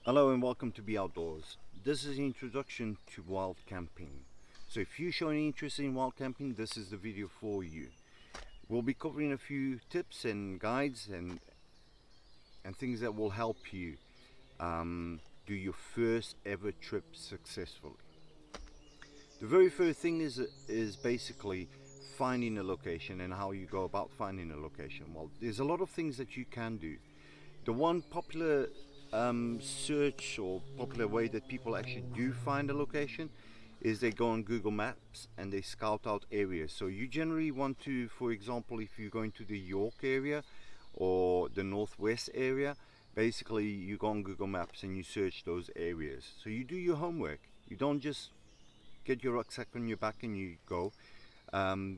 Hello and welcome to Be Outdoors. This is an introduction to wild camping. So if you show any interest in wild camping, this is the video for you. We'll be covering a few tips and guides and things that will help you do your first ever trip successfully. The very first thing is basically finding a location and how you go about finding a location. Well, there's a lot of things that you can do. The one popular search or popular way that people actually do find a location is they go on Google Maps and they scout out areas. So you generally want to, for example, if you're going to the York area or the Northwest area, basically you go on Google Maps and you search those areas. So you do your homework. You don't just get your rucksack on your back and you go,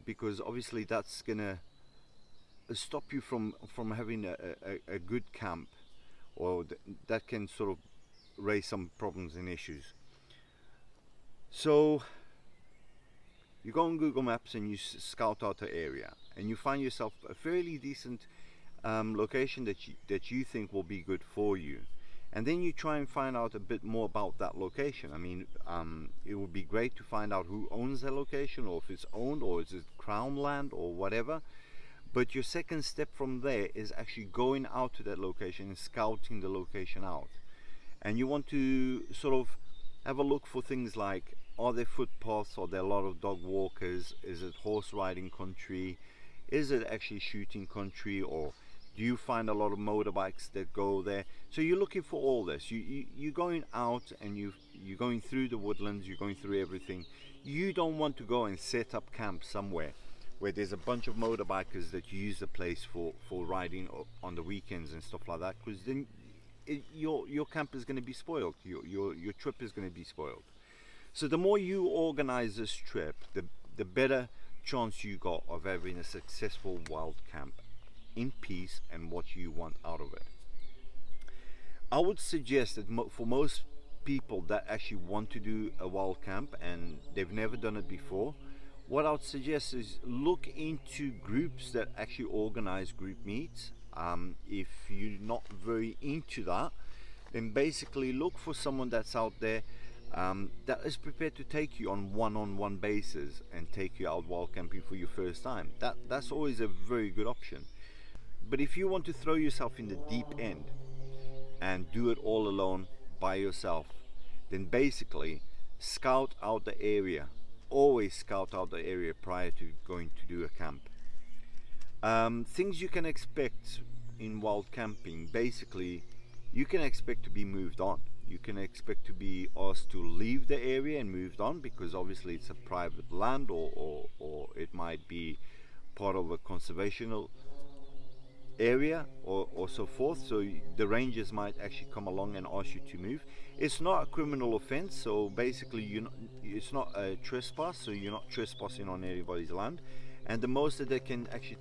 because obviously that's gonna stop you from having a good camp, or that can sort of raise some problems and issues. So you go on Google Maps and you scout out the area and you find yourself a fairly decent location that you think will be good for you, and then you try and find out a bit more about that location. I mean, it would be great to find out who owns that location, or if it's owned, or is it crown land or whatever. But your second step from there is actually going out to that location and scouting the location out. And you want to sort of have a look for things like, are there footpaths, are there a lot of dog walkers, is it horse riding country, is it actually shooting country, or do you find a lot of motorbikes that go there? So you're looking for all this. You're going out and you're going through the woodlands, you're going through everything. You don't want to go and set up camp somewhere where there's a bunch of motorbikers that use the place for riding on the weekends and stuff like that, because then your camp is going to be spoiled, your trip is going to be spoiled. So the more you organize this trip, the better chance you got of having a successful wild camp in peace and what you want out of it. I would suggest that for most people that actually want to do a wild camp and they've never done it before, what I would suggest is look into groups that actually organize group meets. If you're not very into that, then basically look for someone that's out there that is prepared to take you on one-on-one basis and take you out wild camping for your first time. That's always a very good option. But if you want to throw yourself in the deep end and do it all alone by yourself, then basically scout out the area. Always scout out the area prior to going to do a camp. Things you can expect in wild camping: basically you can expect to be moved on. You can expect to be asked to leave the area and moved on, because obviously it's a private land, or it might be part of a conservational area, or so forth. So the rangers might actually come along and ask you to move. It's not a criminal offense, so basically it's not a trespass, so you're not trespassing on anybody's land, and the most that they can actually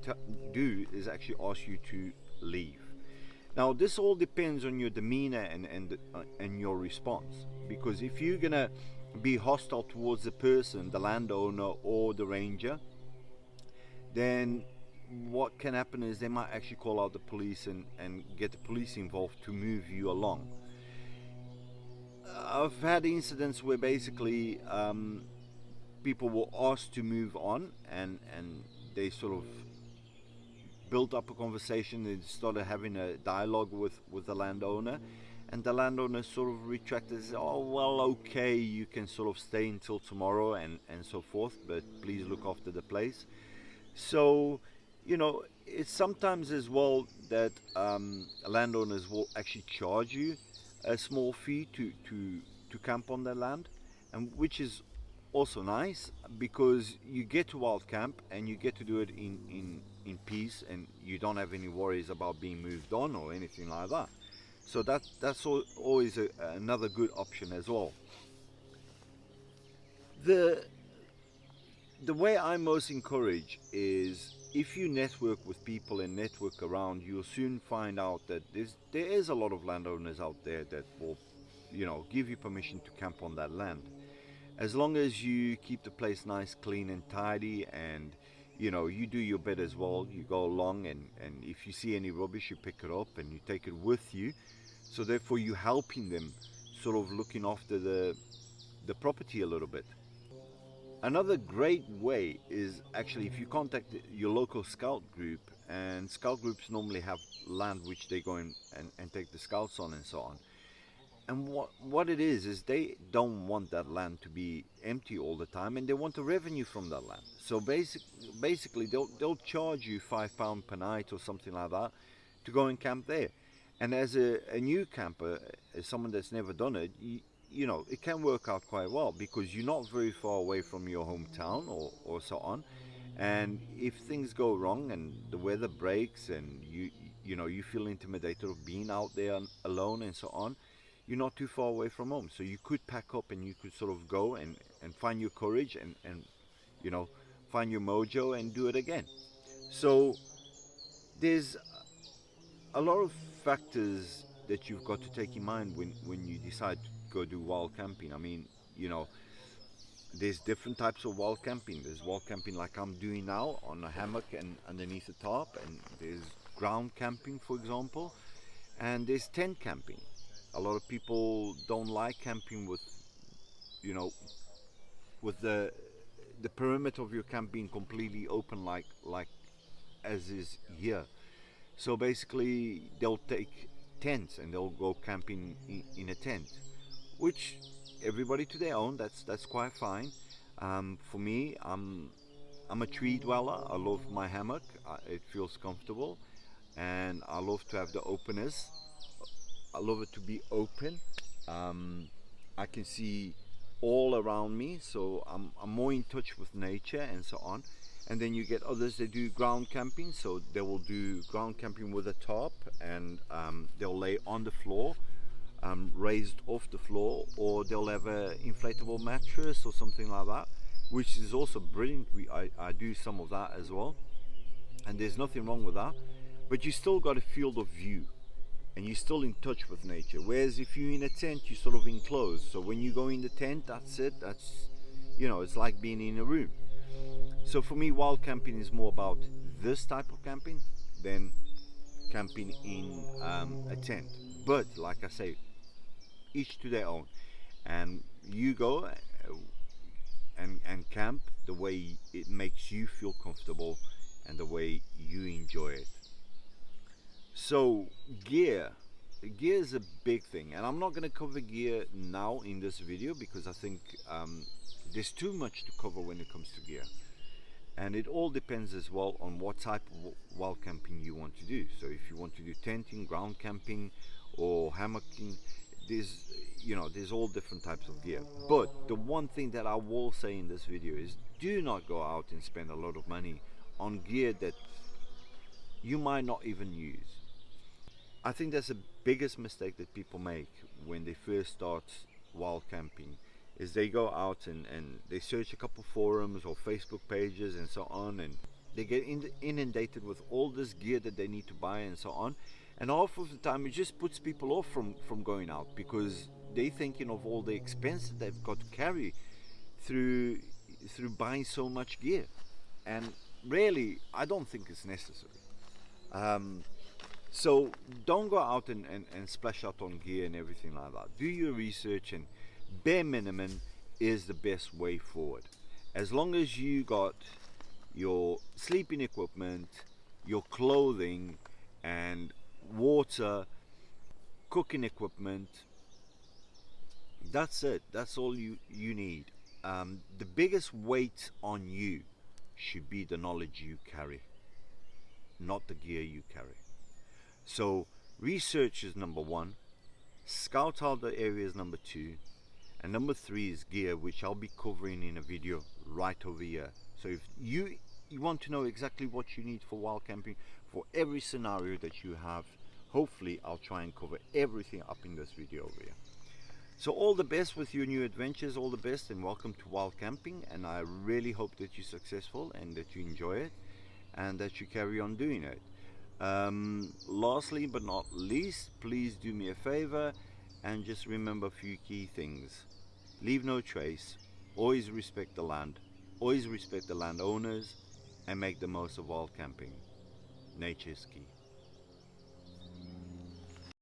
do is actually ask you to leave. Now this all depends on your demeanor and your response, because if you're gonna be hostile towards the person, the landowner or the ranger, then what can happen is they might actually call out the police and get the police involved to move you along. I've had incidents where basically people were asked to move on, and they sort of built up a conversation. They started having a dialogue with the landowner, and the landowner sort of retracted and said, oh well, okay, you can sort of stay until tomorrow and so forth, but please look after the place. So it's sometimes as well that landowners will actually charge you a small fee to camp on their land, and which is also nice, because you get to wild camp and you get to do it in peace, and you don't have any worries about being moved on or anything like that. So that's always another good option as well. The way I most encourage is, if you network with people and network around, you'll soon find out that there is a lot of landowners out there that will give you permission to camp on that land, as long as you keep the place nice, clean and tidy, and you do your bit as well. You go along, and if you see any rubbish, you pick it up and you take it with you, So therefore you're helping them, sort of looking after the property a little bit. Another great way is actually if you contact your local scout group, and scout groups normally have land which they go in and take the scouts on and so on. And what it is they don't want that land to be empty all the time, and they want a revenue from that land. So basically they'll charge you £5 per night or something like that to go and camp there. And as a new camper, as someone that's never done it, you know, it can work out quite well because you're not very far away from your hometown or so on. And if things go wrong and the weather breaks and you know you feel intimidated of being out there alone and so on, you're not too far away from home. So you could pack up and you could sort of go and find your courage and you know, find your mojo and do it again. So there's a lot of factors that you've got to take in mind when you decide to go do wild camping. I mean, you know, there's different types of wild camping. There's wild camping like I'm doing now on a hammock and underneath a tarp, and there's ground camping, for example, and there's tent camping. A lot of people don't like camping with, you know, with the perimeter of your camp being completely open like as is here. So basically they'll take tents and they'll go camping in a tent, which everybody to their own. That's quite fine. For me, I'm a tree dweller. I love my hammock. It feels comfortable, and I love to have the openness. I love it to be open. I can see all around me, so I'm more in touch with nature and so on. And then you get others that do ground camping, so they will do ground camping with a tarp, and they'll lay on the floor, raised off the floor, or they'll have an inflatable mattress or something like that, which is also brilliant. I do some of that as well, and there's nothing wrong with that, but you still got a field of view and you're still in touch with nature. Whereas if you're in a tent, you're sort of enclosed, so when you go in the tent, that's it. That's, you know, it's like being in a room. So for me, wild camping is more about this type of camping than camping in a tent. But like I say, each to their own, and you go and camp the way it makes you feel comfortable and the way you enjoy it. So gear is a big thing, and I'm not going to cover gear now in this video because I think there's too much to cover when it comes to gear, and it all depends as well on what type of wild camping you want to do. So if you want to do tenting, ground camping, or hammocking, there's all different types of gear. But the one thing that I will say in this video is do not go out and spend a lot of money on gear that you might not even use. I think that's the biggest mistake that people make when they first start wild camping, is they go out and they search a couple forums or Facebook pages and so on, and they get inundated with all this gear that they need to buy and so on, and half of the time it just puts people off from going out because they're thinking of all the expense that they've got to carry through buying so much gear, and really I don't think it's necessary. So don't go out and splash out on gear and everything like that. Do your research, and bare minimum is the best way forward. As long as you got your sleeping equipment, your clothing, and water, cooking equipment, that's it. That's all you need. The biggest weight on you should be the knowledge you carry, not the gear you carry. So research is number one, scout out the area is number two, and number three is gear, which I'll be covering in a video right over here. So if you want to know exactly what you need for wild camping for every scenario that you have, hopefully I'll try and cover everything up in this video over here. So all the best with your new adventures, all the best, and welcome to wild camping, and I really hope that you're successful and that you enjoy it and that you carry on doing it. Lastly but not least, please do me a favor and just remember a few key things. Leave no trace, always respect the land, always respect the landowners, and make the most of wild camping. Nature is key.